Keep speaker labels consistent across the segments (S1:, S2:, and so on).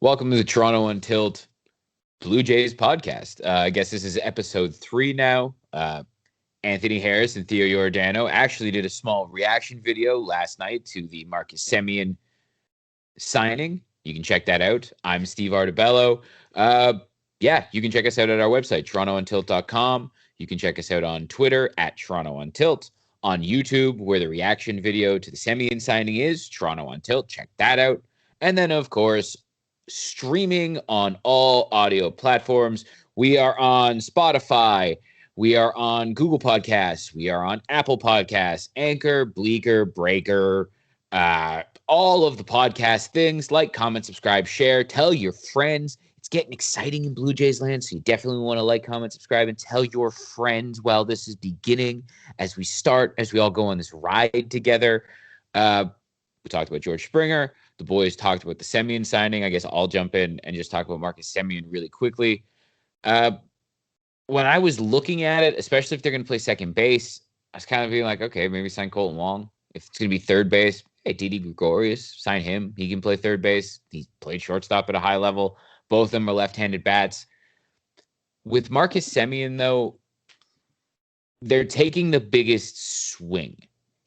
S1: Welcome to the Toronto Untilt Blue Jays podcast. I guess this is episode 3 now. Anthony Harris and Theo Giordano actually did a small reaction video last night to the Marcus Semien signing. You can check that out. I'm Steve Artabello. You can check us out at our website, torontountilt.com. You can check us out on Twitter at Toronto Untilt. On YouTube, where the reaction video to the Semien signing is, Toronto Untilt. Check that out. And then, of course, streaming on all audio platforms. We are on Spotify. We are on Google Podcasts. We are on Apple Podcasts, Anchor, Bleaker, Breaker, all of the podcast things. Like, comment, subscribe, share, tell your friends. It's getting exciting in Blue Jays land, so you definitely want to like, comment, subscribe, and tell your friends while this is beginning as we all go on this ride together. We talked about George Springer. The boys talked about the Semien signing. I guess I'll jump in and just talk about Marcus Semien really quickly. When I was looking at it, especially if they're going to play second base, I was kind of being like, okay, maybe sign Colton Wong. If it's going to be third base, hey, Didi Gregorius, sign him. He can play third base. He played shortstop at a high level. Both of them are left-handed bats. With Marcus Semien, though, they're taking the biggest swing.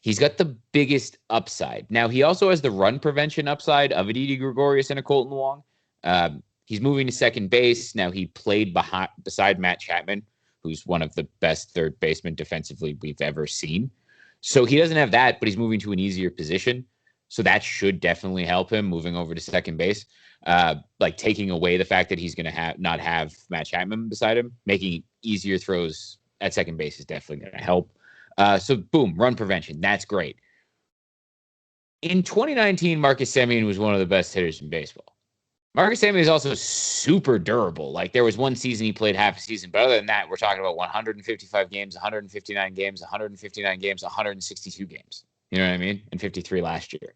S1: He's got the biggest upside. Now, he also has the run prevention upside of a Didi Gregorius and a Colton Wong. He's moving to second base. Now, he played beside Matt Chapman, who's one of the best third basemen defensively we've ever seen. So he doesn't have that, but he's moving to an easier position. So that should definitely help him moving over to second base. Like taking away the fact that he's going to not have Matt Chapman beside him, making easier throws at second base is definitely going to help. So boom, run prevention. That's great. In 2019, Marcus Semien was one of the best hitters in baseball. Marcus Semien is also super durable. Like there was one season he played half a season, but other than that, we're talking about 155 games, 159 games, 159 games, 162 games. You know what I mean? And 53 last year.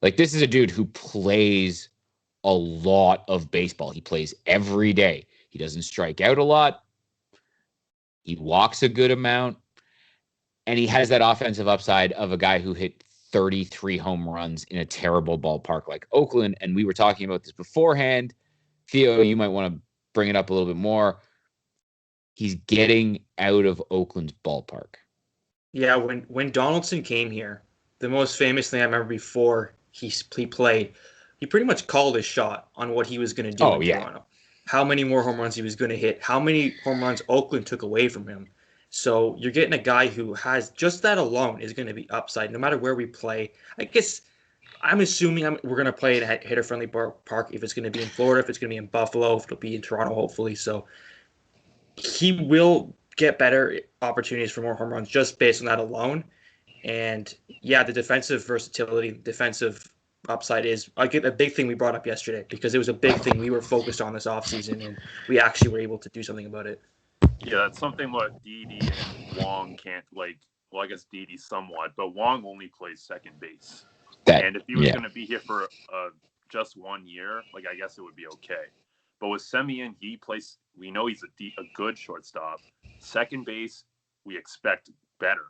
S1: Like this is a dude who plays a lot of baseball. He plays every day. He doesn't strike out a lot. He walks a good amount. And he has that offensive upside of a guy who hit 33 home runs in a terrible ballpark like Oakland. And we were talking about this beforehand. Theo, you might want to bring it up a little bit more. He's getting out of Oakland's ballpark.
S2: Yeah, when Donaldson came here, the most famous thing I remember before he played, he pretty much called his shot on what he was going to do in Toronto. How many more home runs he was going to hit, how many home runs Oakland took away from him. So you're getting a guy who has just that alone is going to be upside no matter where we play. I guess I'm assuming we're going to play in a hitter-friendly park if it's going to be in Florida, if it's going to be in Buffalo, if it'll be in Toronto, hopefully. So he will get better opportunities for more home runs just based on that alone. And yeah, the defensive versatility, defensive upside is a big thing we brought up yesterday because it was a big thing we were focused on this offseason, and we actually were able to do something about it.
S3: Yeah, that's something what Didi and Wong can't I guess Didi somewhat, but Wong only plays second base. And if he was going to be here for just 1 year, I guess it would be okay. But with Semien, we know he's a good shortstop. Second base, we expect better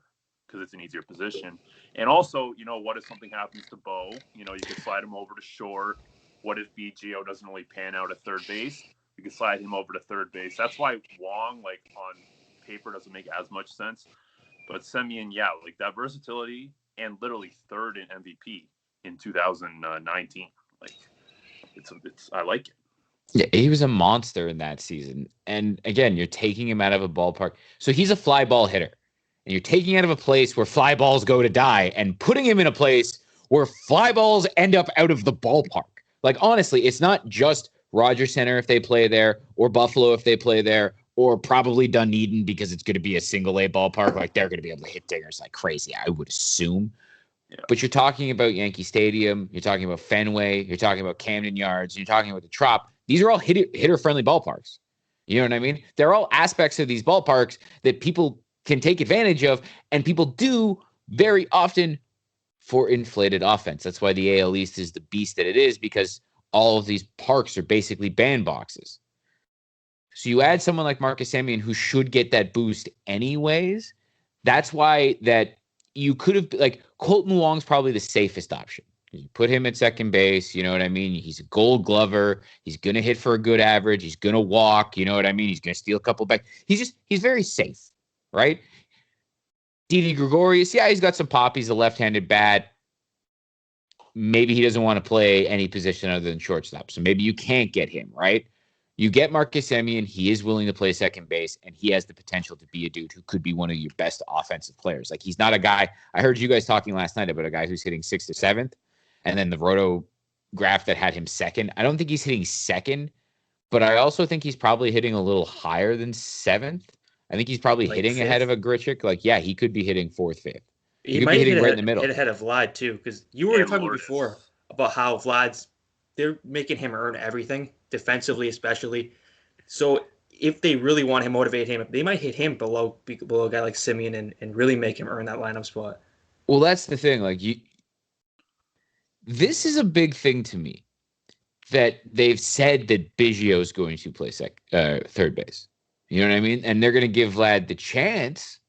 S3: because it's an easier position. And also, what if something happens to Bo? You could slide him over to short. What if BGO doesn't really pan out at third base? You can slide him over to third base. That's why Wong, on paper, doesn't make as much sense. But Semien, that versatility and literally third in MVP in 2019. I like it.
S1: Yeah, he was a monster in that season. And again, you're taking him out of a ballpark. So he's a fly ball hitter. And you're taking out of a place where fly balls go to die and putting him in a place where fly balls end up out of the ballpark. Honestly, it's not just Rogers Center if they play there, or Buffalo if they play there, or probably Dunedin because it's going to be a single A ballpark. They're going to be able to hit dingers like crazy, I would assume. Yeah. But you're talking about Yankee Stadium, you're talking about Fenway, you're talking about Camden Yards, you're talking about the Trop. These are all hitter-friendly ballparks. You know what I mean? They're all aspects of these ballparks that people can take advantage of, and people do very often for inflated offense. That's why the AL East is the beast that it is, because all of these parks are basically bandboxes. So you add someone like Marcus Semien who should get that boost anyways. That's why that you could have, Colton Wong's probably the safest option You put him at second base, you know what I mean? He's a gold glover. He's going to hit for a good average. He's going to walk, you know what I mean? He's going to steal a couple back. He's very safe, right? Didi Gregorius, yeah, he's got some pop. He's a left-handed bat. Maybe he doesn't want to play any position other than shortstop. So maybe you can't get him, right? You get Marcus Semien. He is willing to play second base, and he has the potential to be a dude who could be one of your best offensive players. Like, he's not a guy. I heard you guys talking last night about a guy who's hitting 6th or 7th, and then the roto graph that had him second. I don't think he's hitting second, but I also think he's probably hitting a little higher than 7th. I think he's probably like hitting 5th. Ahead of a Grichuk. Like, yeah, he could be hitting 4th, 5th.
S2: He might be hitting right in the middle. Hit ahead of Vlad, too, because you were talking before about how they're making him earn everything, defensively especially. So if they really want to motivate him, they might hit him below a guy like Semien and really make him earn that lineup spot.
S1: Well, that's the thing. Like, this is a big thing to me, that they've said that Biggio is going to play third base. You know what I mean? And they're going to give Vlad the chance,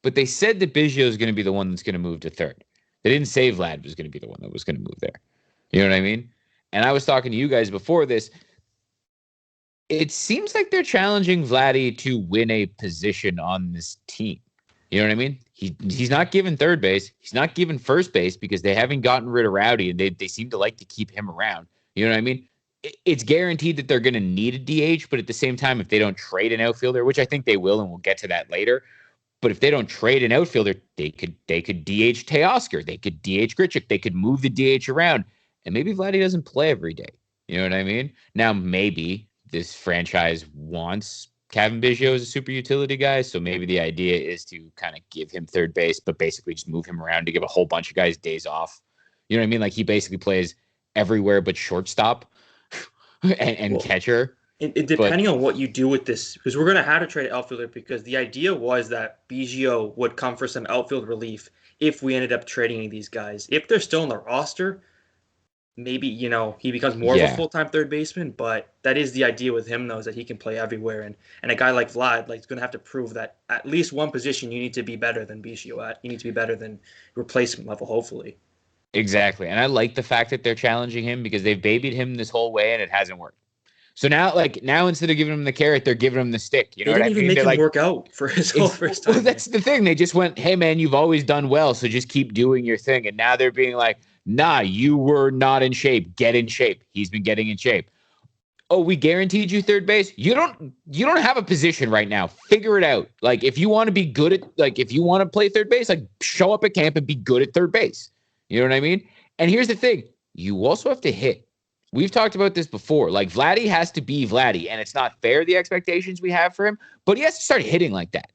S1: but they said that Biggio is going to be the one that's going to move to third. They didn't say Vlad was going to be the one that was going to move there. You know what I mean? And I was talking to you guys before this. It seems like they're challenging Vladdy to win a position on this team. You know what I mean? He's not given third base. He's not given first base because they haven't gotten rid of Rowdy, and they seem to like to keep him around. You know what I mean? It's guaranteed that they're going to need a DH, but at the same time, if they don't trade an outfielder, which I think they will, and we'll get to that later, but if they don't trade an outfielder, they could DH Teoscar. They could DH Grichuk. They could move the DH around, and maybe Vladdy doesn't play every day. You know what I mean? Now, maybe this franchise wants Kevin Biggio as a super utility guy, so maybe the idea is to kind of give him third base, but basically just move him around to give a whole bunch of guys days off. You know what I mean? Like, he basically plays everywhere but shortstop and catcher.
S2: Depending on what you do with this, because we're going to have to trade an outfielder, because the idea was that Biggio would come for some outfield relief if we ended up trading these guys. If they're still in the roster, maybe, he becomes more of a full-time third baseman, but that is the idea with him, though, is that he can play everywhere. And a guy like Vlad, is going to have to prove that at least one position you need to be better than Biggio at. You need to be better than replacement level, hopefully.
S1: Exactly. And I like the fact that they're challenging him, because they've babied him this whole way and it hasn't worked. So now instead of giving him the carrot, they're giving him the stick. You know what I mean?
S2: They didn't even make him work out for his whole first time.
S1: Well, that's the thing. They just went, hey, man, you've always done well, so just keep doing your thing. And now they're being like, nah, you were not in shape. Get in shape. He's been getting in shape. Oh, we guaranteed you third base. You don't have a position right now. Figure it out. Like, if you want to be good at, if you want to play third base, show up at camp and be good at third base. You know what I mean? And here's the thing. You also have to hit. We've talked about this before. Vladdy has to be Vladdy, and it's not fair, the expectations we have for him, but he has to start hitting like that.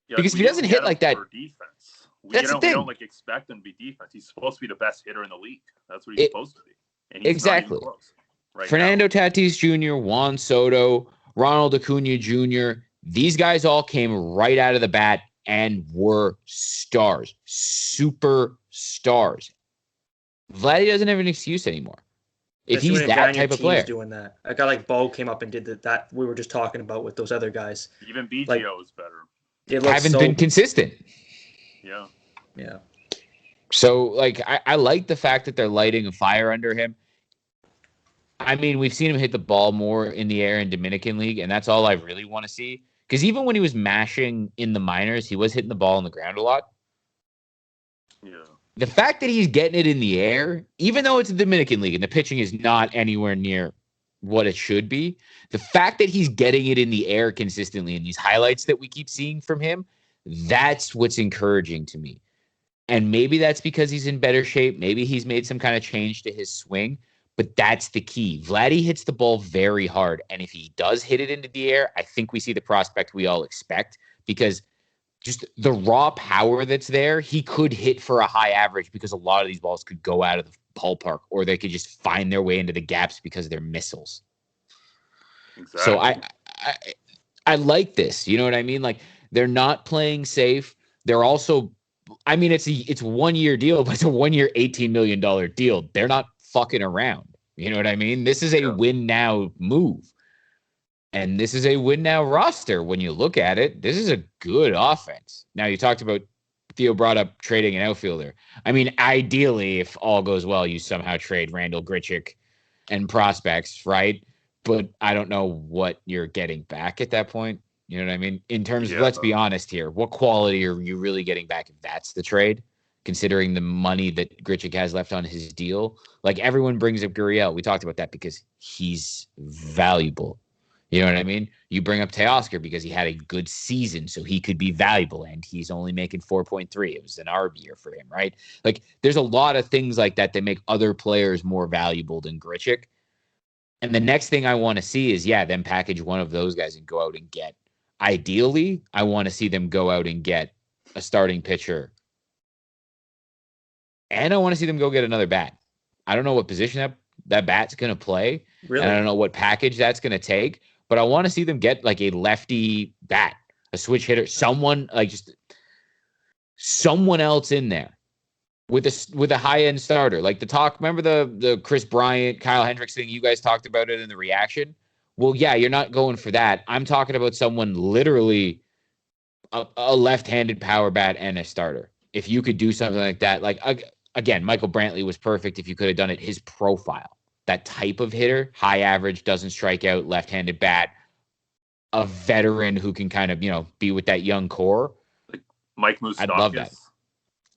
S1: Yeah, because if he doesn't hit like that,
S3: defense.
S1: That's the thing.
S3: We don't expect him to be defense. He's supposed to be the best hitter in the league. That's what he's supposed to be. And he's
S1: exactly.
S3: Not even close right
S1: Fernando
S3: now.
S1: Tatis Jr., Juan Soto, Ronald Acuna Jr., these guys all came right out of the bat and were stars, super stars. Vladdy doesn't have an excuse anymore. If he's that type of player,
S2: doing that, a guy like Bo came up and did that we were just talking about with those other guys.
S3: Even Biggio is better.
S1: Haven't been consistent.
S2: Yeah.
S1: So I like the fact that they're lighting a fire under him. I mean, we've seen him hit the ball more in the air in Dominican League, and that's all I really want to see. Because even when he was mashing in the minors, he was hitting the ball on the ground a lot.
S3: Yeah.
S1: The fact that he's getting it in the air, even though it's a Dominican League and the pitching is not anywhere near what it should be, the fact that he's getting it in the air consistently in these highlights that we keep seeing from him, that's what's encouraging to me. And maybe that's because he's in better shape. Maybe he's made some kind of change to his swing, but that's the key. Vladdy hits the ball very hard, and if he does hit it into the air, I think we see the prospect we all expect, because just the raw power that's there, he could hit for a high average, because a lot of these balls could go out of the ballpark, or they could just find their way into the gaps because they're missiles. Exactly. So I like this. You know what I mean? They're not playing safe. They're also, I mean, it's 1 year deal, but it's a 1 year, $18 million deal. They're not fucking around. You know what I mean? This is a win now move. And this is a win now roster. When you look at it, this is a good offense. Now, you talked about Theo brought up trading an outfielder. I mean, ideally, if all goes well, you somehow trade Randall Grichuk and prospects, right? But I don't know what you're getting back at that point. You know what I mean? In terms of, let's be honest here, what quality are you really getting back if that's the trade? Considering the money that Grichuk has left on his deal. Like, everyone brings up Gurriel. We talked about that because he's valuable. You know what I mean? You bring up Teoscar because he had a good season, so he could be valuable, and he's only making 4.3. It was an ARB year for him, right? Like, there's a lot of things like that make other players more valuable than Grichuk. And the next thing I want to see is, them package one of those guys and go out and get. Ideally, I want to see them go out and get a starting pitcher. And I want to see them go get another bat. I don't know what position that bat's going to play. Really? And I don't know what package that's going to take. But I want to see them get like a lefty bat, a switch hitter, someone else in there with a high end starter. Like remember the Chris Bryant, Kyle Hendricks thing? You guys talked about it in the reaction. Well, yeah, you're not going for that. I'm talking about someone literally a left-handed power bat and a starter. If you could do something like that, like again, Michael Brantley was perfect if you could have done it. His profile, that type of hitter, high average, doesn't strike out, left-handed bat, a veteran who can kind of, be with that young core.
S3: Like Mike Moustakas.
S1: I'd love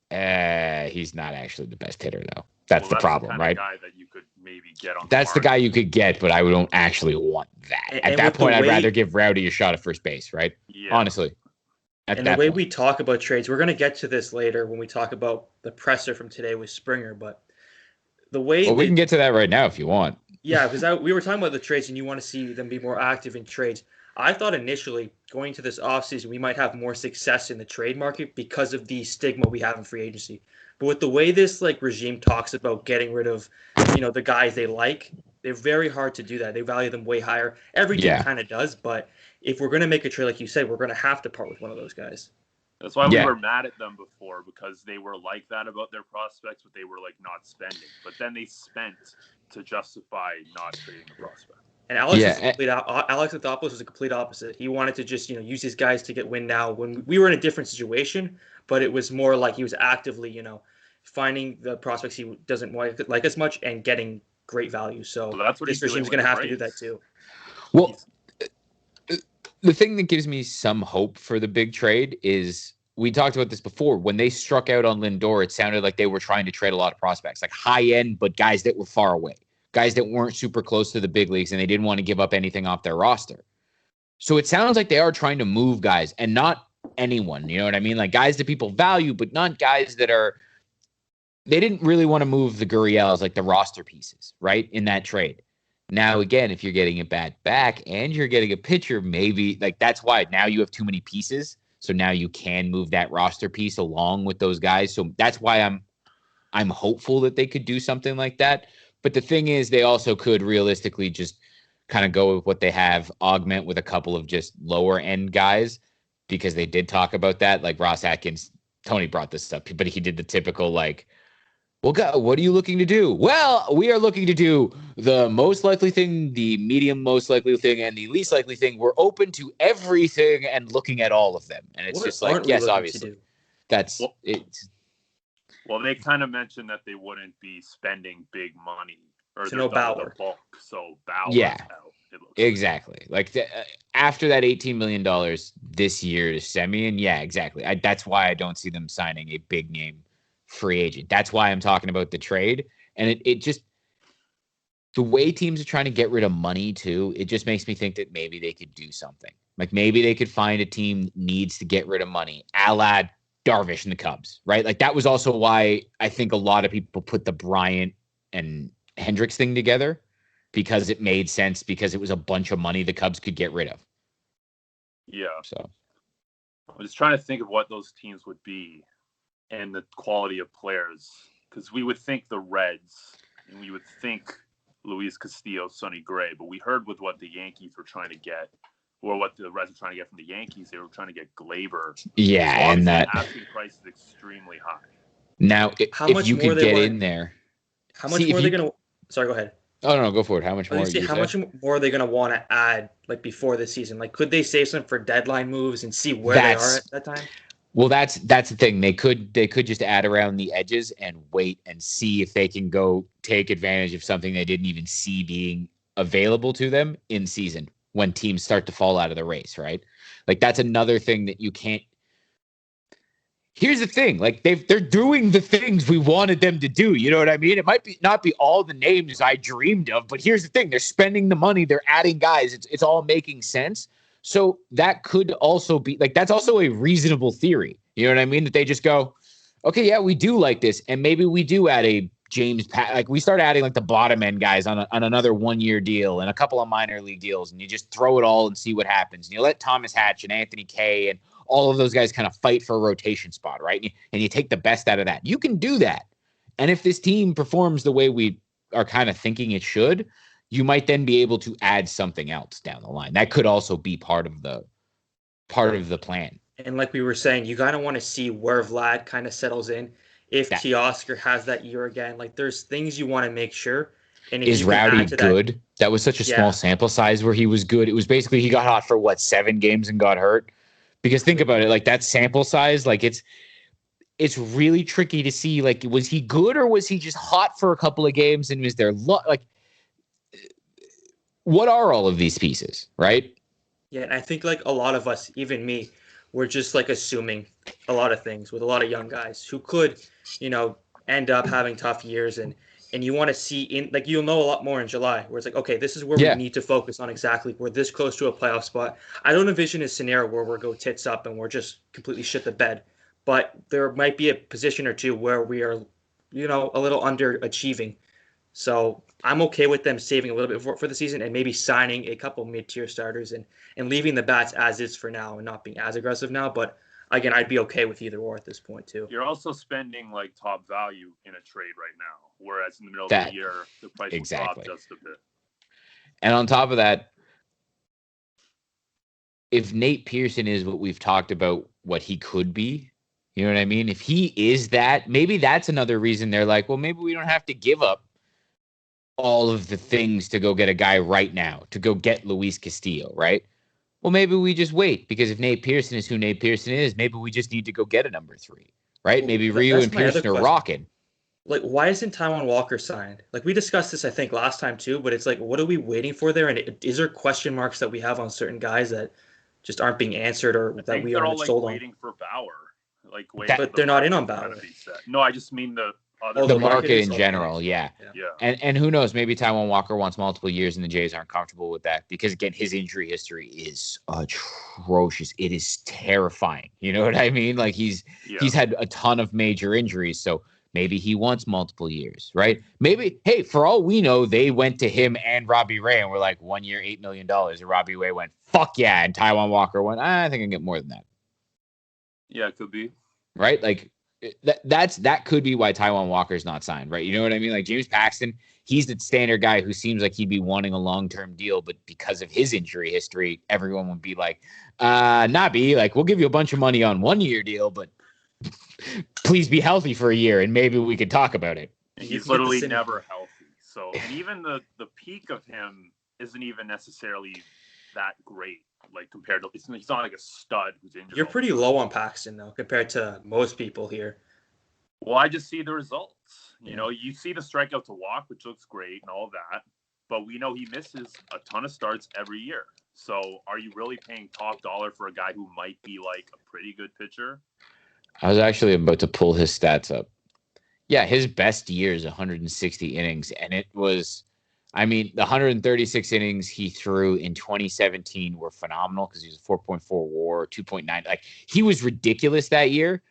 S1: that. He's not actually the best hitter, though. That's the problem, right?
S3: Guy that you could maybe get on.
S1: That's the guy you could get, but I don't actually want that. At that point, I'd rather give Rowdy a shot at first base, right? Yeah. Honestly.
S2: And the way we talk about trades, we're going to get to this later when we talk about the presser from today with Springer, but the way
S1: we can get to that right now if you want.
S2: Yeah, because we were talking about the trades and you want to see them be more active in trades. I thought initially going to this offseason, we might have more success in the trade market because of the stigma we have in free agency. But with the way this regime talks about getting rid of, the guys they like, they're very hard to do that. They value them way higher. Every team kind of does, but if we're going to make a trade, like you said, we're going to have to part with one of those guys.
S3: That's why we were mad at them before, because they were like that about their prospects, but they were not spending. But then they spent to justify not trading the prospect.
S2: And Alex Anthopoulos was a complete opposite. He wanted to just use these guys to get win now. When we were in a different situation, but it was more like he was actively finding the prospects he doesn't like as much and getting great value. So
S3: that's what
S2: this regime's going to have to do that too.
S1: Well, the thing that gives me some hope for the big trade is, we talked about this before, when they struck out on Lindor, it sounded like they were trying to trade a lot of prospects, like high end, but guys that were far away, guys that weren't super close to the big leagues, and they didn't want to give up anything off their roster. So it sounds like they are trying to move guys, and not anyone, you know what I mean? Like guys that people value, but not guys that they didn't really want to move the Gurriels, like the roster pieces, right, in that trade. Now, again, if you're getting a bat back and you're getting a pitcher, maybe that's why now you have too many pieces. So now you can move that roster piece along with those guys. So that's why I'm hopeful that they could do something like that. But the thing is, they also could realistically just kind of go with what they have, augment with a couple of just lower end guys, because they did talk about that. Like Ross Atkins, Tony brought this up, but he did the typical well, what are you looking to do? Well, we are looking to do the most likely thing, the medium most likely thing, and the least likely thing. We're open to everything and looking at all of them. And it's just yes, obviously. That's it.
S3: Well, they kind of mentioned that they wouldn't be spending big money. Or
S2: no Bauer.
S3: The bulk, so Bauer.
S1: Yeah, exactly. After that $18 million this year to Semien, yeah, exactly. That's why I don't see them signing a big name free agent. That's why I'm talking about the trade. And it just, the way teams are trying to get rid of money too, it just makes me think that maybe they could do something. Like maybe they could find a team that needs to get rid of money, a la Darvish and the Cubs, right? Like that was also why I think a lot of people put the Bryant and Hendricks thing together, because it made sense, because it was a bunch of money the Cubs could get rid of.
S3: Yeah.
S1: So
S3: I'm just trying to think of what those teams would be and the quality of players, because we would think the Reds and we would think Luis Castillo, Sonny Gray, but we heard with what the Yankees were trying to get, or what the Reds were trying to get from the Yankees, they were trying to get Glaber.
S1: Yeah, and that
S3: asking price is extremely high.
S1: Now, if you could get in there,
S2: how much more are they going to? Sorry, go ahead.
S1: Oh no, go for it. How much more?
S2: How much more are they going to want to add, before the season? Could they save some for deadline moves and see where they are at that time?
S1: Well, that's the thing. They could just add around the edges and wait and see if they can go take advantage of something they didn't even see being available to them in season when teams start to fall out of the race, right? Like that's another thing that you can't. Here's the thing, like they're doing the things we wanted them to do. You know what I mean? It might be not be all the names I dreamed of, but here's the thing: they're spending the money, they're adding guys. It's all making sense. So that could also be like that's also a reasonable theory. You know what I mean? That they just go, okay, yeah, we do like this, and maybe we do add a like we start adding like the bottom end guys on another 1 year deal and a couple of minor league deals, and you just throw it all and see what happens. And you let Thomas Hatch and Anthony Kay and all of those guys kind of fight for a rotation spot, right? And you take the best out of that. You can do that. And if this team performs the way we are kind of thinking it should, you might then be able to add something else down the line. That could also be part of the plan.
S2: And like we were saying, you kind of want to see where Vlad kind of settles in. If Teoscar has that year again, like there's things you want to make sure. And if
S1: is Rowdy good? That was such a small sample size where he was good. It was basically he got hot for 7 games and got hurt. Because think about it, like that sample size, like it's really tricky to see. Like, was he good or was he just hot for a couple of games and was there like what are all of these pieces, right?
S2: Yeah, and I think like a lot of us, even me, we're just like assuming a lot of things with a lot of young guys who could, end up having tough years and you want to see in like you'll know a lot more in July where it's like, okay, this is where we need to focus on exactly. We're this close to a playoff spot. I don't envision a scenario where we're go tits up and we're just completely shit the bed. But there might be a position or two where we are, a little underachieving. So I'm okay with them saving a little bit for the season and maybe signing a couple mid-tier starters and leaving the bats as is for now and not being as aggressive now. But again, I'd be okay with either or at this point too.
S3: You're also spending like top value in a trade right now, whereas in the middle of the year, the price will drop just a bit.
S1: And on top of that, if Nate Pearson is what we've talked about, what he could be, you know what I mean? If he is that, maybe that's another reason they're like, well, maybe we don't have to give up all of the things to go get a guy right now, to go get Luis Castillo, right? Well, maybe we just wait because if Nate Pearson is who Nate Pearson is, maybe we just need to go get a number 3, right? Well, maybe Ryu and Pearson are rocking.
S2: Like, why isn't Taijuan Walker signed? Like, we discussed this, I think, last time too, but it's like, what are we waiting for there? And is there question marks that we have on certain guys that just aren't being answered or that we aren't sold on?
S3: Waiting for Bauer.
S2: But they're not in on Bauer.
S3: No, I just mean the
S1: market in general, yeah. And who knows? Maybe Taijuan Walker wants multiple years, and the Jays aren't comfortable with that because again, his injury history is atrocious. It is terrifying. You know what I mean? Like he's had a ton of major injuries, so maybe he wants multiple years, right? Maybe, hey, for all we know, they went to him and Robbie Ray and were like 1 year, $8 million, and Robbie Ray went fuck yeah, and Taijuan Walker went, I think I can get more than that.
S3: Yeah, it could be.
S1: Right? Like that could be why Taijuan Walker's not signed, right? You know what I mean? Like James Paxton, he's the standard guy who seems like he'd be wanting a long-term deal, but because of his injury history, everyone would be like, Nabi, like we'll give you a bunch of money on 1 year deal, but please be healthy for a year and maybe we could talk about it.
S3: He's literally never healthy. So and even the peak of him isn't even necessarily that great. Like compared to, he's not like a stud who's injured.
S2: You're pretty low on Paxton though, compared to most people here.
S3: Well, I just see the results. You see the strikeout to walk, which looks great and all that, but we know he misses a ton of starts every year. So, are you really paying top dollar for a guy who might be like a pretty good pitcher?
S1: I was actually about to pull his stats up. Yeah, his best year is 160 innings, and it was. I mean, the 136 innings he threw in 2017 were phenomenal because he was a 4.4 WAR, 2.9. Like he was ridiculous that year.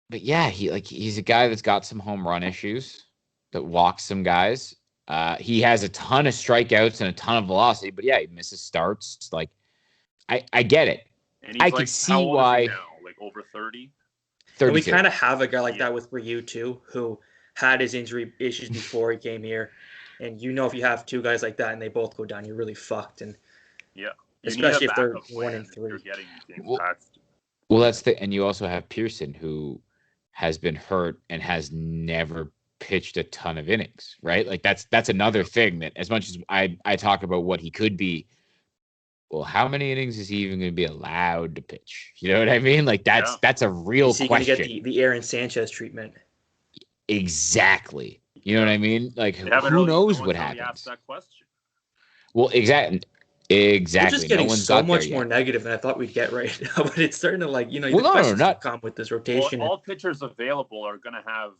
S1: But yeah, he's a guy that's got some home run issues, that walks some guys. He has a ton of strikeouts and a ton of velocity, but yeah, he misses starts. It's like I get it.
S3: And I can see why. Now? Like over 30.
S2: We kind of have a guy like that with Ryu too, who had his injury issues before he came here. And if you have two guys like that and they both go down, you're really fucked. And especially if they're 1 and 3.
S1: Well, that's and you also have Pearson, who has been hurt and has never pitched a ton of innings, right? Like that's another thing that as much as I talk about what he could be, well, how many innings is he even going to be allowed to pitch? You know what I mean? Like that's a real
S2: question. Is he
S1: question.
S2: going to get the Aaron Sanchez treatment?
S1: Exactly. You know what I mean? Like who
S3: really,
S1: knows
S3: no
S1: what
S3: happens?
S1: Really
S3: asked that question.
S1: Well, exactly.
S2: We're just getting so much more
S1: yet.
S2: negative than I thought we'd get right now, but it's starting to the
S1: questions
S2: come with this rotation.
S3: Well, all pitchers available are going to have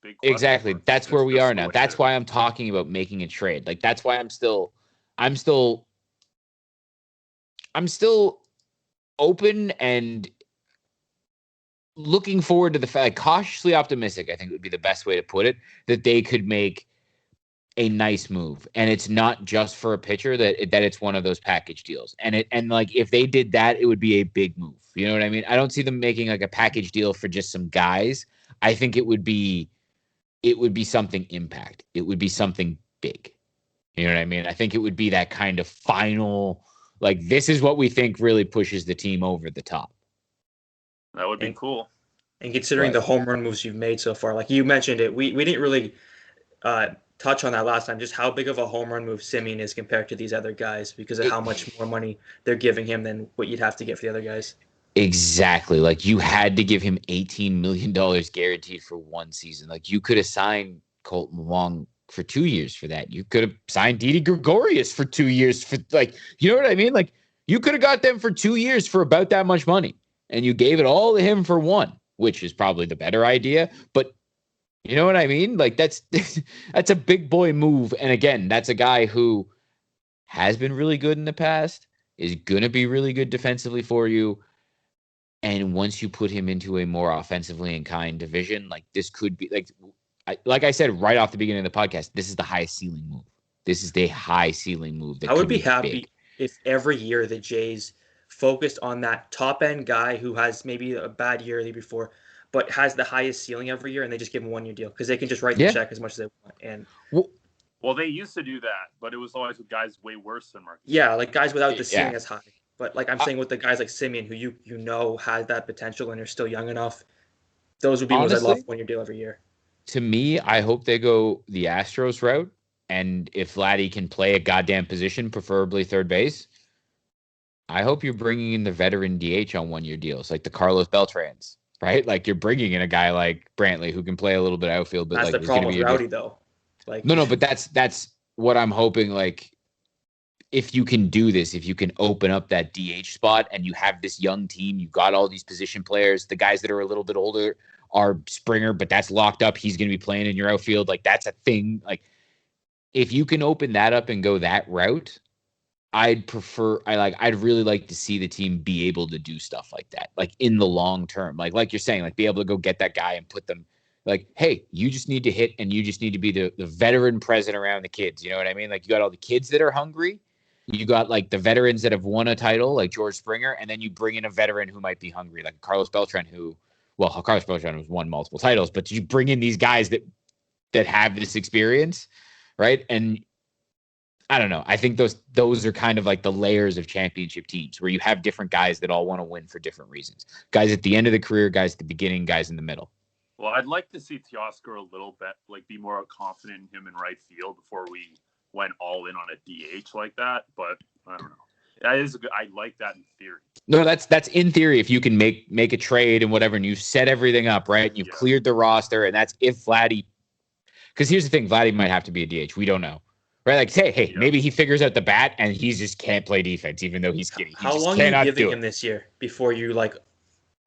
S3: big questions.
S1: Exactly. That's where we are now. That's why I'm talking about making a trade. Like that's why I'm still open and looking forward to the fact, cautiously optimistic, I think would be the best way to put it, that they could make a nice move. And it's not just for a pitcher, that it's one of those package deals. And like if they did that, it would be a big move. You know what I mean? I don't see them making like a package deal for just some guys. I think it would be something impact. It would be something big. You know what I mean? I think it would be that kind of final, like this is what we think really pushes the team over the top.
S3: That would be cool.
S2: And considering the home run moves you've made so far, like you mentioned it, we didn't really touch on that last time, just how big of a home run move Semien is compared to these other guys because of how much more money they're giving him than what you'd have to get for the other guys.
S1: Exactly. Like you had to give him $18 million guaranteed for one season. Like you could have signed Colton Wong for 2 years for that. You could have signed Didi Gregorius for 2 years for you know what I mean? Like you could have got them for 2 years for about that much money. And you gave it all to him for one, which is probably the better idea. But you know what I mean? Like that's a big boy move. And again, that's a guy who has been really good in the past, is going to be really good defensively for you. And once you put him into a more offensively inclined division, like this could be like I said right off the beginning of the podcast, this is the highest ceiling move. This is the high ceiling move.
S2: I would be happy if every year the Jays focused on that top end guy who has maybe a bad year the year before, but has the highest ceiling every year, and they just give him 1 year deal because they can just write the check as much as they want. And
S3: well, they used to do that, but it was always with guys way worse than Marcus.
S2: Yeah, like guys without the ceiling as high. But like I'm saying with the guys like Semien, who you know has that potential and are still young enough, those would be ones I'd love 1 year deal every year.
S1: To me, I hope they go the Astros route, and if Vladdy can play a goddamn position, preferably third base, I hope you're bringing in the veteran DH on 1 year deals, like the Carlos Beltrans, right? Like you're bringing in a guy like Brantley who can play a little bit outfield, but
S2: that's
S1: like
S2: the problem with Rowdy though. Like
S1: no, but that's what I'm hoping. Like if you can do this, if you can open up that DH spot and you have this young team, you got all these position players, the guys that are a little bit older are Springer, but that's locked up. He's going to be playing in your outfield. Like that's a thing. Like if you can open that up and go that route, I'd really like to see the team be able to do stuff like that, like in the long term, like you're saying, like be able to go get that guy and put them like, hey, you just need to hit and you just need to be the veteran present around the kids. You know what I mean? Like you got all the kids that are hungry. You got like the veterans that have won a title, like George Springer, and then you bring in a veteran who might be hungry, like Carlos Beltran, Carlos Beltran has won multiple titles, but you bring in these guys that have this experience, right? And I don't know. I think those are kind of like the layers of championship teams where you have different guys that all want to win for different reasons. Guys at the end of the career, guys at the beginning, guys in the middle.
S3: Well, I'd like to see Teoscar a little bit, like be more confident in him in right field before we went all in on a DH like that. But I don't know. That is I like that in theory.
S1: No, that's in theory. If you can make a trade and whatever, and you set everything up right, and you've cleared the roster, and that's if Vladdy. Because here's the thing, Vladdy might have to be a DH. We don't know. Right, like hey, maybe he figures out the bat and he just can't play defense, even though he's skinny.
S2: How long are you giving him this year before you like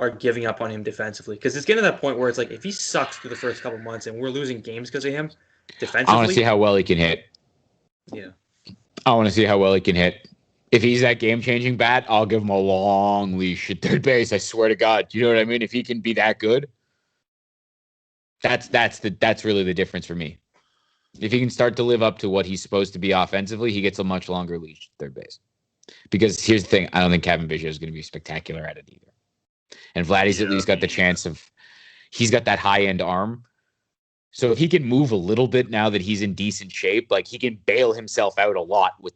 S2: are giving up on him defensively? Because it's getting to that point where it's like if he sucks through the first couple months and we're losing games because of him defensively,
S1: I want to see how well he can hit.
S2: Yeah,
S1: I want to see how well he can hit. If he's that game-changing bat, I'll give him a long leash at third base. I swear to God, you know what I mean? If he can be that good, that's really the difference for me. If he can start to live up to what he's supposed to be offensively, he gets a much longer leash at third base. Because here's the thing, I don't think Kevin Biggio is going to be spectacular at it either. And Vladdy's at least got the chance of, he's got that high-end arm. So if he can move a little bit now that he's in decent shape, like he can bail himself out a lot with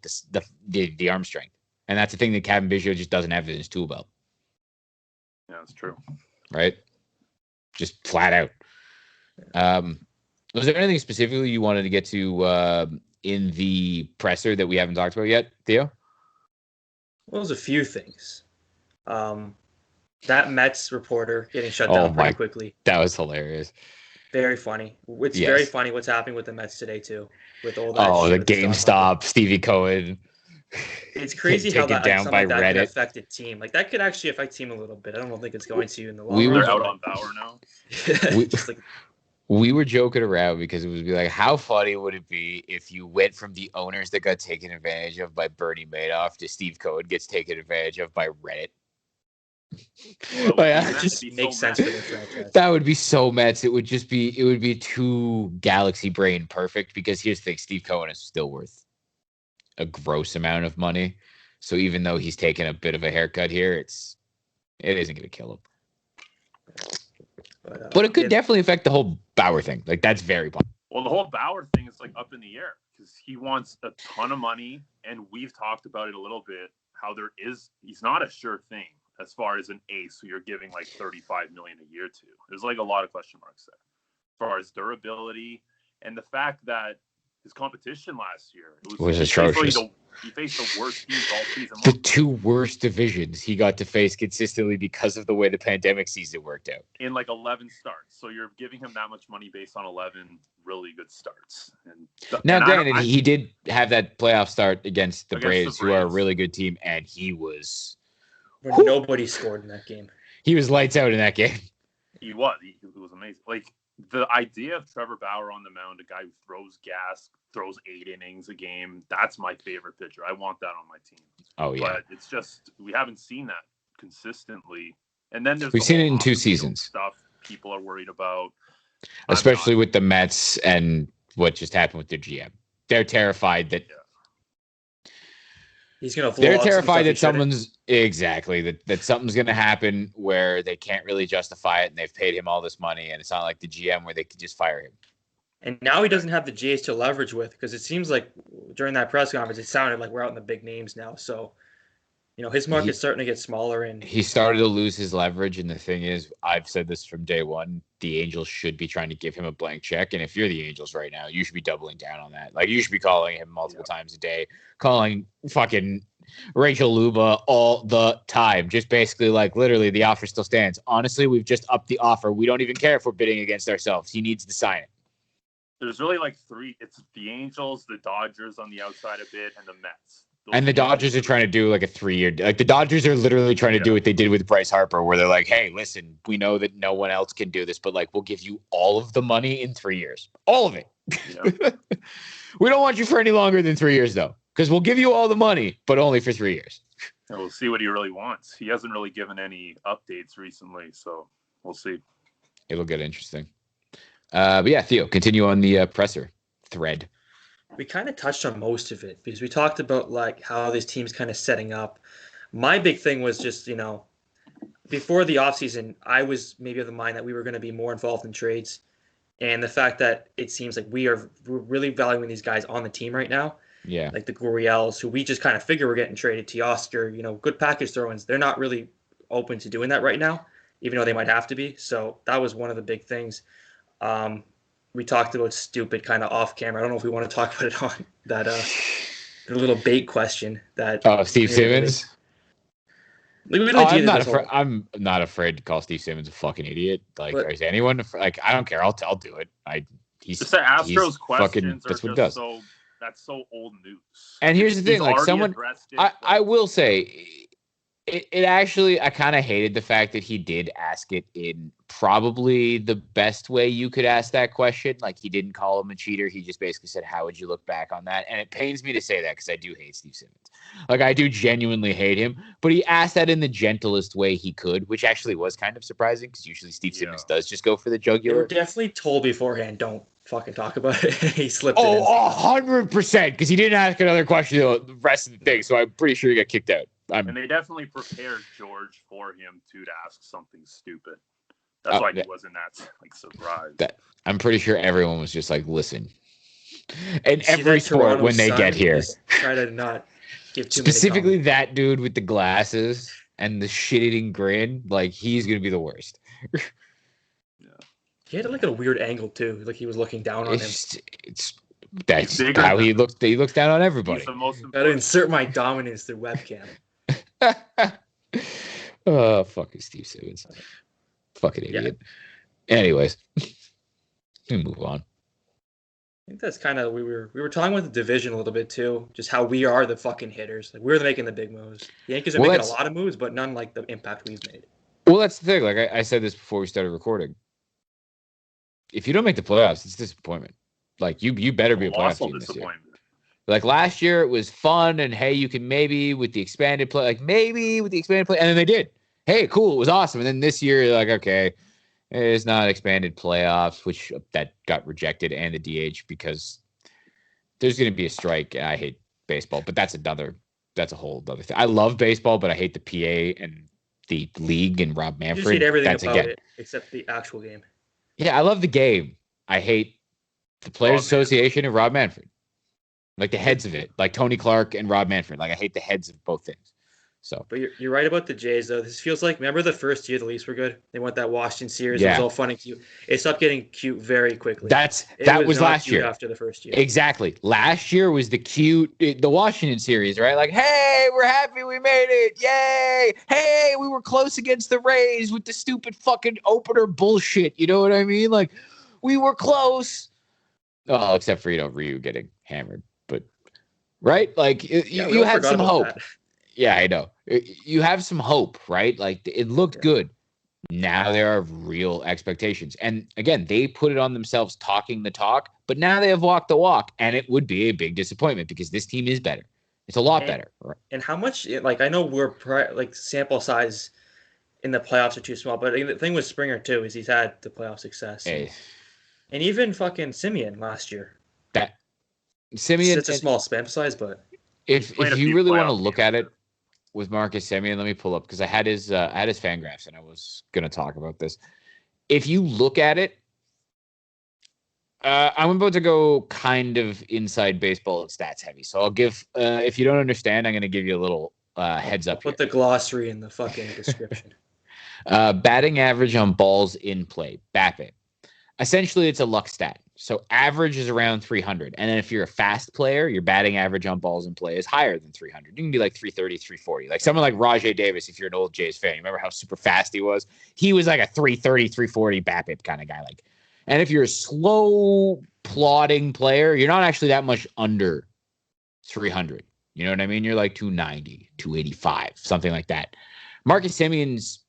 S1: the arm strength. And that's the thing that Kevin Biggio just doesn't have in his tool belt.
S3: Yeah, that's true.
S1: Right? Just flat out. Was there anything specifically you wanted to get to in the presser that we haven't talked about yet, Theo?
S2: Well, there's a few things. That Mets reporter getting shut down pretty quickly.
S1: That was hilarious.
S2: Very funny. It's very funny what's happening with the Mets today too, with all that.
S1: The GameStop, Stevie Cohen.
S2: It's crazy how that something like that could affect a team. Like that could actually affect a team a little bit. I don't think it's going to in the long run.
S3: They're out on Bauer now.
S1: We were joking around because it was like, how funny would it be if you went from the owners that got taken advantage of by Bernie Madoff to Steve Cohen gets taken advantage of by Reddit?
S2: Well, it just makes sense for the franchise.
S1: That would be so Mets. It would be too galaxy brain perfect, because here's the thing: Steve Cohen is still worth a gross amount of money. So even though he's taken a bit of a haircut here, it isn't going to kill him. But it could definitely affect the whole Bauer thing. Like, that's very possible.
S3: Well, the whole Bauer thing is like up in the air because he wants a ton of money, and we've talked about it a little bit. How he's not a sure thing as far as an ace who you're giving like $35 million a year to. There's like a lot of question marks there, as far as durability and the fact that his competition last year
S1: was atrocious.
S3: He faced the worst teams all season long.
S1: The two worst divisions he got to face consistently because of the way the pandemic season worked out.
S3: In like 11 starts. So you're giving him that much money based on 11 really good starts.
S1: Granted, he did have that playoff start against the Braves, who are a really good team, and he was...
S2: Nobody scored in that game.
S1: He was lights out in that game.
S3: He was. He was amazing. Like, the idea of Trevor Bauer on the mound, a guy who throws gas, throws 8 innings a game, that's my favorite pitcher. I want that on my team.
S1: Oh, yeah.
S3: But it's just, we haven't seen that consistently. And then
S1: we've seen it in 2 seasons.
S3: Stuff people are worried about.
S1: Especially with the Mets and what just happened with their GM. They're terrified that... Yeah.
S2: He's gonna.
S1: They're terrified that something's that something's gonna happen where they can't really justify it, and they've paid him all this money, and it's not like the GM where they could just fire him.
S2: And now he doesn't have the Jays to leverage with, because it seems like during that press conference, it sounded like we're out in the big names now. So, his market's starting to get smaller, and
S1: he started to lose his leverage. And the thing is, I've said this from day one: the Angels should be trying to give him a blank check. And if you're the Angels right now, you should be doubling down on that. Like, you should be calling him multiple times a day, calling fucking Rachel Luba all the time. Just basically like, literally, the offer still stands. Honestly, we've just upped the offer. We don't even care if we're bidding against ourselves. He needs to sign it.
S3: There's really like 3. It's the Angels, the Dodgers on the outside a bit, and the Mets.
S1: And the Dodgers are trying to do like a 3-year. Like, the Dodgers are literally trying to do what they did with Bryce Harper, where they're like, hey, listen, we know that no one else can do this, but like, we'll give you all of the money in 3 years. All of it. Yeah. We don't want you for any longer than 3 years, though, because we'll give you all the money, but only for 3 years.
S3: And we'll see what he really wants. He hasn't really given any updates recently, so we'll see.
S1: It'll get interesting. But yeah, Theo, continue on the presser thread.
S2: We kind of touched on most of it because we talked about like how this team's kind of setting up. My big thing was just, before the offseason, I was maybe of the mind that we were going to be more involved in trades. And the fact that it seems like we're really valuing these guys on the team right now.
S1: Yeah.
S2: Like the Gurriels, who we just kind of figure we're getting traded. Teoscar, good package throw-ins. They're not really open to doing that right now, even though they might have to be. So that was one of the big things. We talked about stupid kind of off camera. I don't know if we want to talk about it on that the little bait question that.
S1: Oh, Steve Simmons. I'm not afraid to call Steve Simmons a fucking idiot. Like, is anyone like? I don't care. I'll do it. He's
S3: just the Astros questions are just so. That's so old news.
S1: And here's the thing: like, someone, I will say. It actually, I kind of hated the fact that he did ask it in probably the best way you could ask that question. Like, he didn't call him a cheater. He just basically said, how would you look back on that? And it pains me to say that because I do hate Steve Simmons. Like, I do genuinely hate him. But he asked that in the gentlest way he could, which actually was kind of surprising because usually Steve Simmons does just go for the jugular.
S2: They were definitely told beforehand, don't fucking talk about it. He slipped it in.
S1: 100%, because he didn't ask another question the rest of the thing. So I'm pretty sure he got kicked out.
S3: And they definitely prepared George for him to ask something stupid. That's why he wasn't that surprised.
S1: I'm pretty sure everyone was just like, listen. In every sport, when they get here,
S2: try to not give too
S1: specifically many that dude with the glasses and the shit-eating grin, like, he's gonna be the worst.
S2: Yeah, he had like a weird angle too, like he was looking down on him.
S1: That's how he looks. He looks down on everybody.
S2: Gotta insert my dominance through webcam.
S1: Oh, fucking Steve Simmons. Fucking idiot. Yeah. Anyways, we move on.
S2: I think that's kind of we were talking about the division a little bit too, just how we are the fucking hitters. Like we're making the big moves. The Yankees are making a lot of moves, but none like the impact we've made.
S1: Well, that's the thing. Like I said this before we started recording. If you don't make the playoffs, it's disappointment. Like you better be a playoff team this year. Like last year, it was fun, and hey, you can maybe with the expanded play, and then they did. Hey, cool, it was awesome. And then this year, you're like, okay, it's not expanded playoffs, which that got rejected, and the DH because there's going to be a strike. And I hate baseball, but that's a whole other thing. I love baseball, but I hate the PA and the league and Rob Manfred.
S2: You just hate everything about it except the actual game.
S1: Yeah, I love the game. I hate the Players Association and Rob Manfred. Like the heads of it, like Tony Clark and Rob Manfred. Like I hate the heads of both things. So,
S2: but you're right about the Jays though. This feels like remember the first year the Leafs were good. They won that Washington series. Yeah. It was all fun and cute. It stopped getting cute very quickly.
S1: That was last year
S2: after the first year.
S1: Exactly. Last year was the Washington series, right? Like, hey, we're happy we made it, yay! Hey, we were close against the Rays with the stupid fucking opener bullshit. You know what I mean? Like, we were close. Oh, except for Ryu getting hammered. Right? Like you had some hope. That. Yeah, I know. You have some hope, right? Like it looked good. Now there are real expectations. And again, they put it on themselves talking the talk, but now they have walked the walk. And it would be a big disappointment because this team is better. It's a lot better. Right?
S2: And how much, like I know we're sample size in the playoffs are too small, but the thing with Springer too is he's had the playoff success.
S1: Hey.
S2: And even fucking Semien last year.
S1: Semien,
S2: it's a small sample size, but
S1: if you really want to look at it with Marcus Semien, let me pull up because I had his Fangraphs and I was going to talk about this. If you look at it, I'm about to go kind of inside baseball and stats heavy. So I'll give if you don't understand, I'm going to give you a little heads up.
S2: Put the glossary in the fucking description.
S1: Batting average on balls in play, BAPIT. Essentially, it's a luck stat. So average is around 300. And then if you're a fast player, your batting average on balls in play is higher than 300. You can be like 330, 340. Like someone like Rajai Davis, if you're an old Jays fan, you remember how super fast he was? He was like a 330, 340 BAPIP kind of guy. Like, and if you're a slow, plodding player, you're not actually that much under 300. You know what I mean? You're like 290, 285, something like that. Marcus Semien's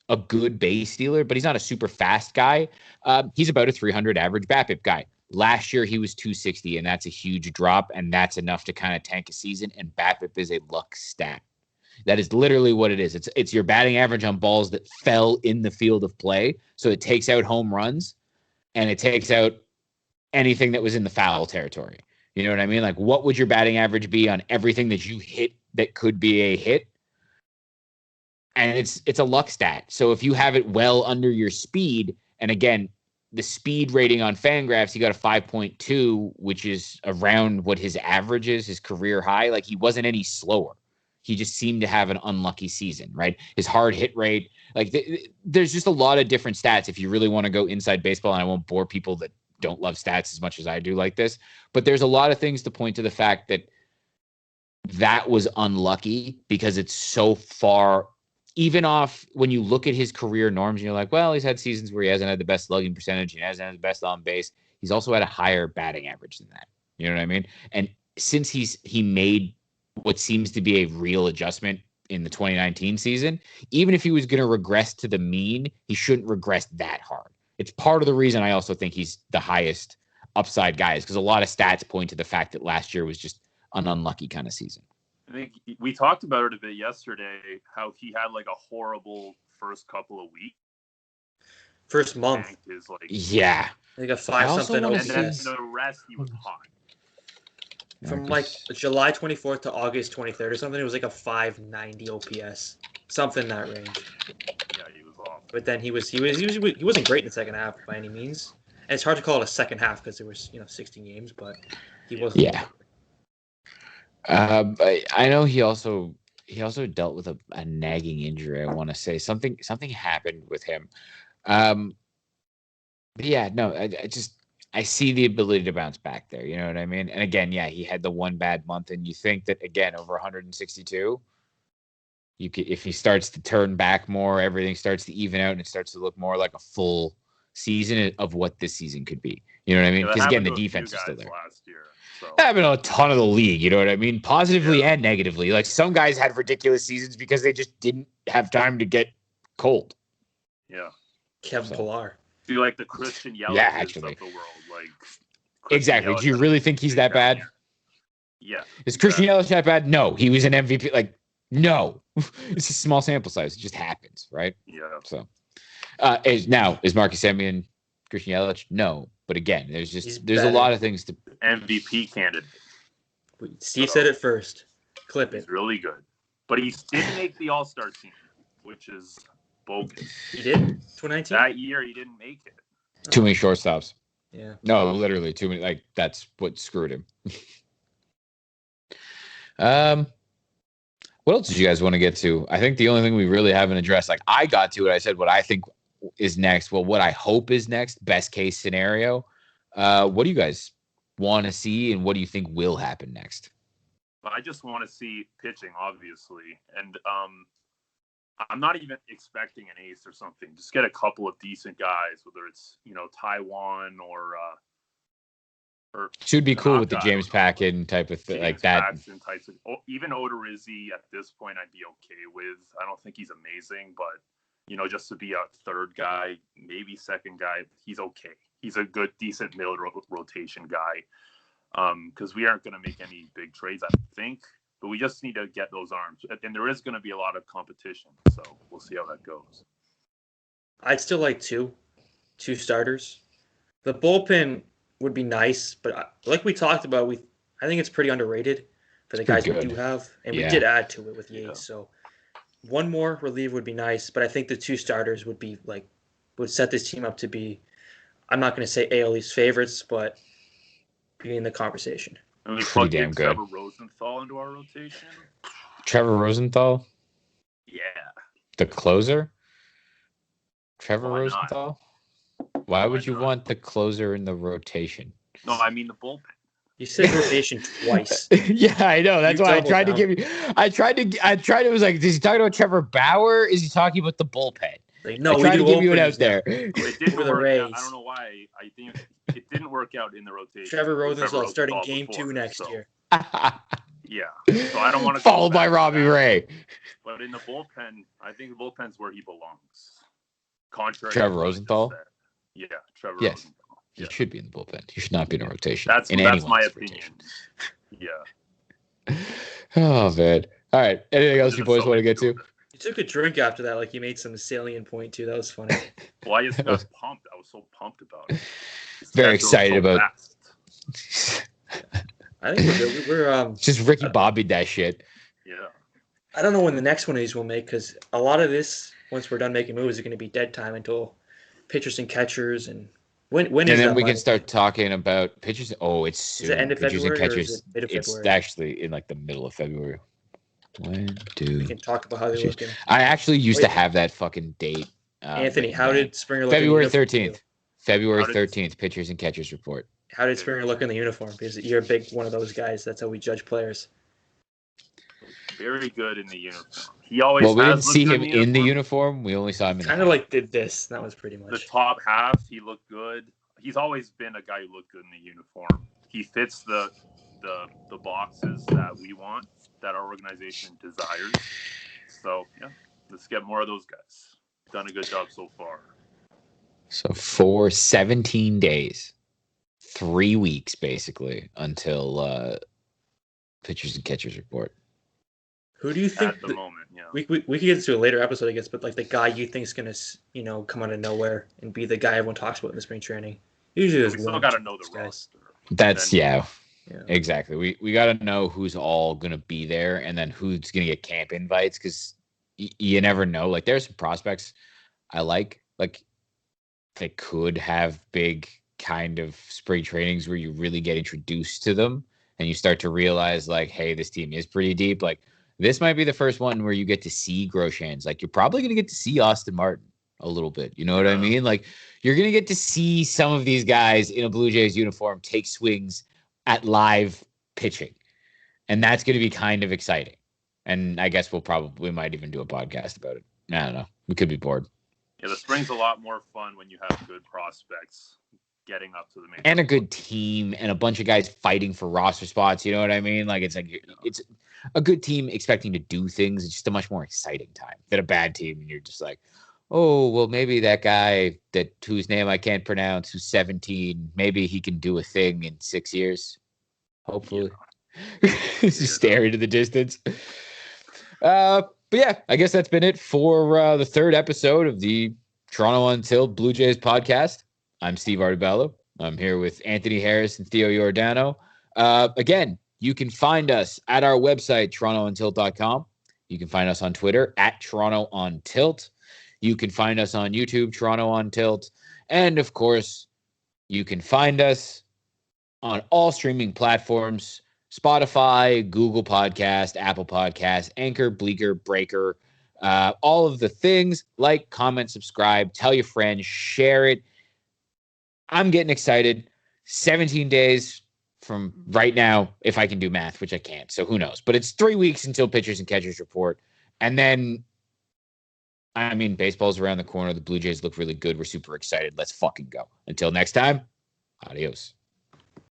S1: a good base stealer, but he's not a super fast guy. He's about a 300 average BAPIP guy. Last year, he was 260, and that's a huge drop, and that's enough to kind of tank a season, and BAPIP is a luck stat. That is literally what it is. It's your batting average on balls that fell in the field of play, so it takes out home runs, and it takes out anything that was in the foul territory. You know what I mean? Like, what would your batting average be on everything that you hit that could be a hit? And it's a luck stat. So if you have it well under your speed, and again, the speed rating on Fangraphs, he got a 5.2, which is around what his average is, his career high. Like he wasn't any slower. He just seemed to have an unlucky season, right? His hard hit rate, like there's just a lot of different stats. If you really want to go inside baseball, and I won't bore people that don't love stats as much as I do like this, but there's a lot of things to point to the fact that was unlucky because it's so far. Even off when you look at his career norms, and you're like, well, he's had seasons where he hasn't had the best slugging percentage, he hasn't had the best on base. He's also had a higher batting average than that. You know what I mean? And since he made what seems to be a real adjustment in the 2019 season, even if he was going to regress to the mean, he shouldn't regress that hard. It's part of the reason I also think he's the highest upside guy is because a lot of stats point to the fact that last year was just an unlucky kind of season.
S3: I think we talked about it a bit yesterday, how he had like a horrible first couple of weeks.
S2: First month.
S1: Is like, yeah.
S2: Like a 5-something.
S3: And then the rest, he was hot.
S2: From like July 24th to August 23rd or something, it was like a 590 OPS. Something in that range.
S3: Yeah, he was off.
S2: But then he wasn't great in the second half by any means. And it's hard to call it a second half because there was, 16 games, but he wasn't.
S1: Yeah. I know he also dealt with a nagging injury. I want to say something happened with him. But yeah, no, I see the ability to bounce back there. You know what I mean? And again, yeah, he had the one bad month, and you think that again over 162, if he starts to turn back more, everything starts to even out and it starts to look more like a full season of what this season could be. You know what I mean? Because again, the defense is still there.
S3: Last year, so.
S1: Happened a ton of the league. You know what I mean? Positively and negatively. Like some guys had ridiculous seasons because they just didn't have time to get cold.
S3: Yeah.
S2: Kevin Pillar.
S3: Feel like the Christian Yelich
S1: actually.
S3: of the world. Like
S1: exactly. Do you really think he's that bad?
S3: Yeah.
S1: Is Christian Yelich that bad? No. He was an MVP. Like, no. It's a small sample size. It just happens, right?
S3: Yeah.
S1: So, is Marcus Semien Christian Yelich? No. But again, there's a lot of things to
S3: MVP candidate.
S2: Steve said it first. Clip it.
S3: He's really good. But he didn't make the All-Star team, which is bogus.
S2: He did? 2019?
S3: That year he didn't make it.
S1: Too many shortstops.
S2: Yeah.
S1: No, literally too many. Like that's what screwed him. What else did you guys want to get to? I think the only thing we really haven't addressed, like I got to it, I said what I think is next. Well, what I hope is next, best case scenario. What do you guys want to see, and what do you think will happen next?
S3: I just want to see pitching, obviously, and I'm not even expecting an ace or something. Just get a couple of decent guys, whether it's Taiwan or
S1: should be cool with the James Paxton type of thing, like that.
S3: Paxton types of, even Odorizzi at this point, I'd be okay with. I don't think he's amazing, but just to be a third guy, maybe second guy, he's okay. He's a good, decent middle rotation guy. Because we aren't going to make any big trades, I think, but we just need to get those arms, and there is going to be a lot of competition, so we'll see how that goes.
S2: I'd still like two starters. The bullpen would be nice, but like we talked about, I think it's pretty underrated for the guys we do have, and we did add to it with Yates. So one more reliever would be nice, but I think the two starters would set this team up to be, I'm not going to say AL East favorites, but be in the conversation.
S3: And we plug in Trevor Rosenthal into our rotation.
S1: Trevor Rosenthal?
S3: Yeah.
S1: The closer? Trevor Rosenthal? Why would you want the closer in the rotation?
S3: No, I mean the bullpen.
S2: You said rotation twice.
S1: Yeah, I know. That's why I tried to give you. I tried to. It was like, is he talking about Trevor Bauer? Is he talking about the bullpen?
S2: Like, no,
S1: I tried to give you it out there.
S3: It didn't work out. I don't know why. I think it didn't work out in the rotation.
S2: Trevor Rosenthal starting game 2 next year.
S3: Yeah. So I don't want to.
S1: Followed by Robbie Ray.
S3: But in the bullpen, I think the bullpen's where he belongs. Contrary.
S1: Trevor Rosenthal.
S3: Yeah, Trevor.
S1: Yes.
S3: Rosenthal.
S1: He should be in the bullpen. He should not be in a rotation.
S3: That's my opinion. Yeah.
S1: Oh man. All right. Anything else you boys want to get to?
S2: You took a drink after that, like you made some salient point too. That was funny.
S3: Well, I just got pumped. I was so pumped about it.
S1: Very excited about.
S2: I think we're good. We're
S1: just Ricky Bobbied that shit.
S3: Yeah.
S2: I don't know when the next one of these we'll make, because a lot of this, once we're done making moves, is going to be dead time until pitchers and catchers and when is that?
S1: And then we can start talking about pitchers. Oh, it's soon.
S2: Is it end of
S1: pitchers
S2: February
S1: and catchers.
S2: or is it mid of February?
S1: It's actually in like the middle of February.
S2: We can talk about how they're looking.
S1: I actually used to have that fucking date.
S2: Anthony, how did Springer look?
S1: February 13th. February 13th, pitchers and catchers report.
S2: How did Springer look in the uniform? Because you're a big one of those guys. That's how we judge players.
S3: Very good in the uniform. He always.
S1: Well, we didn't see him in the uniform. We only saw him in.
S2: Kind of like did this. That was pretty much.
S3: The top half, he looked good. He's always been a guy who looked good in the uniform. He fits the boxes that we want, that our organization desires. So yeah, let's get more of those guys. Done a good job so far.
S1: So for 17 days, 3 weeks basically until pitchers and catchers report.
S2: Who do you think?
S3: At the moment, yeah.
S2: We could get into a later episode, I guess, but like the guy you think is gonna, come out of nowhere and be the guy everyone talks about in the spring training. Usually, there's
S3: still got to know the roster.
S1: That's exactly. We got to know who's all gonna be there, and then who's gonna get camp invites, because you never know. Like there's some prospects I like they could have big kind of spring trainings where you really get introduced to them and you start to realize like, hey, this team is pretty deep. Like this might be the first one where you get to see Groshans. Like you're probably going to get to see Austin Martin a little bit. You know what I mean? Like you're going to get to see some of these guys in a Blue Jays uniform take swings at live pitching. And that's going to be kind of exciting. And I guess we might even do a podcast about it. I don't know. We could be bored.
S3: Yeah, the spring's a lot more fun when you have good prospects getting up to the major
S1: and a good team and a bunch of guys fighting for roster spots. You know what I mean? Like it's a good team expecting to do things. It's just a much more exciting time than a bad team. And you're just like, oh, well, maybe that guy whose name I can't pronounce, who's 17, maybe he can do a thing in 6 years. Hopefully. Yeah. Just stare into the distance. But yeah, I guess that's been it for the third episode of the Toronto Until Blue Jays podcast. I'm Steve Artabello. I'm here with Anthony Harris and Theo Giordano. Again, you can find us at our website, torontoontilt.com. You can find us on Twitter at Toronto on Tilt. You can find us on YouTube, Toronto on Tilt. And, of course, you can find us on all streaming platforms, Spotify, Google Podcast, Apple Podcast, Anchor, Bleaker, Breaker, all of the things. Like, comment, subscribe, tell your friends, share it. I'm getting excited. 17 days from right now, if I can do math, which I can't, so who knows. But it's 3 weeks until pitchers and catchers report. And then, I mean, baseball's around the corner. The Blue Jays look really good. We're super excited. Let's fucking go. Until next time, adios.